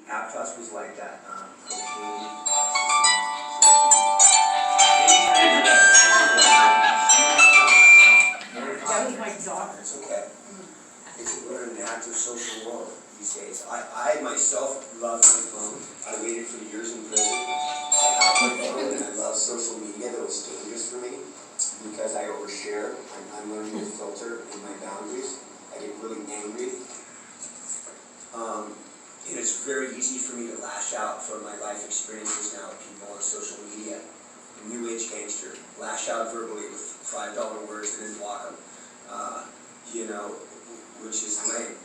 Aptos was like that. Cocaine, That was my daughter. It's okay. We're in an active social world these days. I myself love my phone. I waited for years in prison. I have my phone and I love social media, though it's dangerous for me because I overshare. I'm learning to filter in my boundaries. I get really angry. And it's very easy for me to lash out from my life experiences now with people on social media. New age gangster, lash out verbally with $5 words and then block them. Which is lame.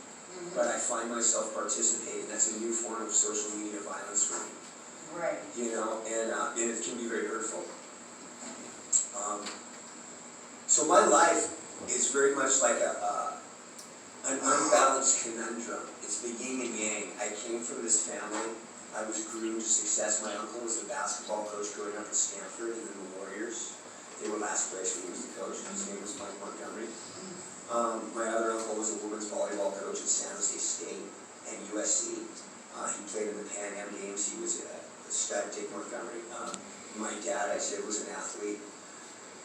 But I find myself participating. That's a new form of social media violence for me. Right. And it can be very hurtful. So my life is very much like an unbalanced conundrum. It's the yin and yang. I came from this family. I was groomed to success. My uncle was the basketball coach growing up at Stanford, and then the Warriors. They were last place when he was the coach. His name was Mike Montgomery. My other uncle was a women's volleyball coach at San Jose State and USC. He played in the Pan Am Games. He was a stud, Dick Montgomery. My dad, I said, was an athlete.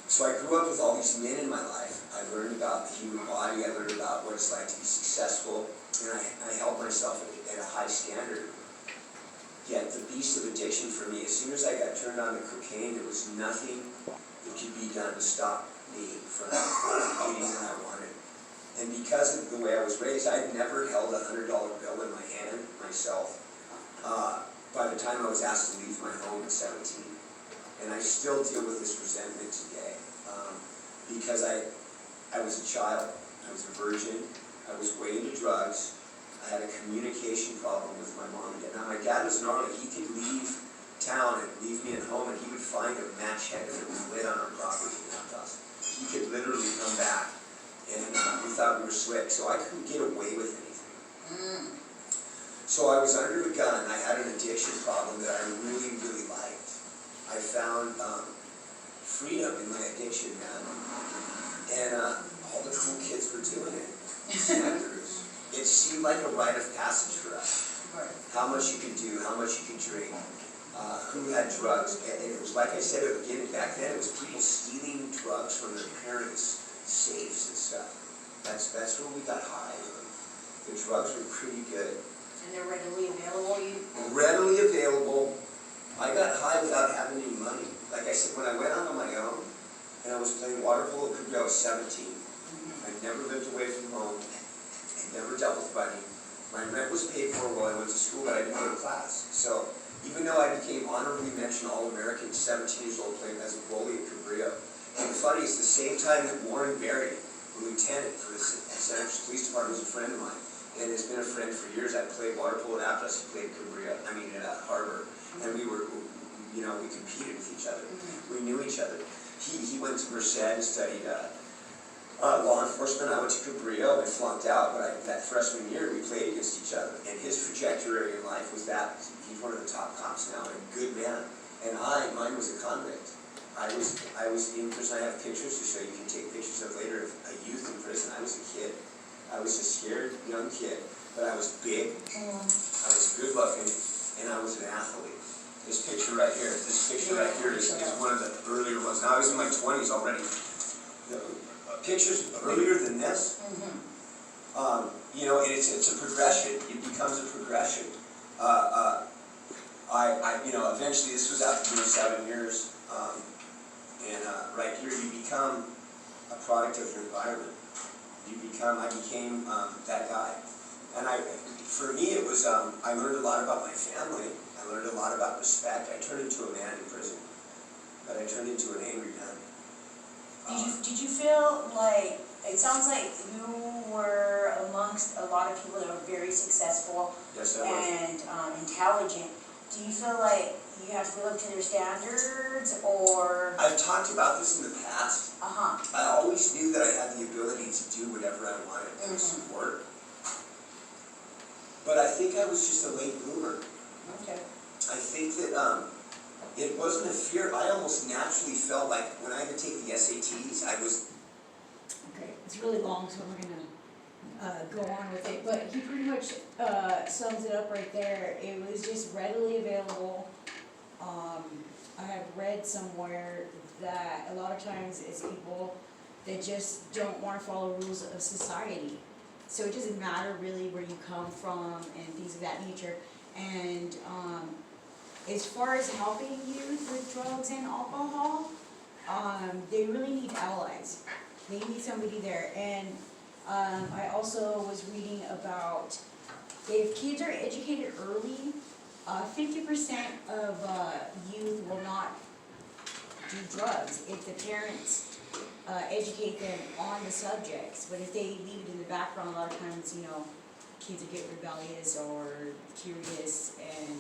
So I grew up with all these men in my life. I learned about the human body. I learned about what it's like to be successful. And I held myself at a high standard. Yet the beast of addiction for me, as soon as I got turned on to cocaine, there was nothing that could be done to stop me from eating what I wanted. And because of the way I was raised, I'd never held a $100 bill in my hand myself. By the time I was asked to leave my home at 17. And I still deal with this resentment today. Because I was a child, I was a virgin, I was way into drugs, I had a communication problem with my mom and dad. Now my dad was gnarly. He could leave town and leave me at home and he would find a match head that was lit on our property in Aptos. He could literally come back and we thought we were slick, so I couldn't get away with anything. So I was under a gun. I had an addiction problem that I really, really liked. I found freedom in my addiction, man. And all the cool kids were doing it. It seemed like a rite of passage for us. Right. How much you could do, how much you could drink, who had drugs. And it was like I said at the beginning, back then it was people stealing drugs from their parents' safes and stuff. That's where we got high. The drugs were pretty good. And they're readily available? Readily available. I got high without having any money. Like I said, when I went out on my own, and I was playing water polo, I was 17. I'd never lived away from home. I'd never dealt with money. My rent was paid for while I went to school, but I didn't go to class. So even though I became honorably mentioned All-American, 17 years old, playing as a goalie at Cabrillo. And the funny is, the same time that Warren Berry, the lieutenant for the San Francisco Police Department, was a friend of mine, and has been a friend for years. I played water polo at Aptos, he played at Cabrillo, at Harbor, and we competed with each other. We knew each other. He went to Merced and studied law enforcement. I went to Cabrillo and flunked out, but that freshman year we played against each other. And his trajectory in life was that he's one of the top cops now and a good man. And mine was a convict. I was in prison. I have pictures to show you. You can take pictures of later of a youth in prison. I was a kid. I was a scared young kid, but I was big. I was good looking, and I was an athlete. This picture right here is one of the earlier ones. Now I was in my 20s already. The pictures earlier than this, and it's a progression. It becomes a progression. Eventually this was after doing 7 years, and right here you become a product of your environment. I became that guy. And for me it was, I learned a lot about my family. I learned a lot about respect. I turned into a man in prison, but I turned into an angry man. Did you feel like, it sounds like you were amongst a lot of people that are very successful and intelligent. Do you feel like you have to live up to their standards, or? I've talked about this in the past. I always knew that I had the ability to do whatever I wanted for support. But I think I was just a late bloomer. Okay. I think that it wasn't a fear. I almost naturally felt like when I had to take the SATs, I was... Okay, it's really long, so we're going to go on with it, but he pretty much, sums it up right there. It was just readily available. I have read somewhere that a lot of times it's people that just don't wanna follow rules of society. So it doesn't matter really where you come from and things of that nature. And, as far as helping youth with drugs and alcohol, they really need allies. They need somebody there. And I also was reading about if kids are educated early, 50% of youth will not do drugs if the parents educate them on the subjects. But if they leave it in the background, a lot of times, you know, kids will get rebellious or curious, and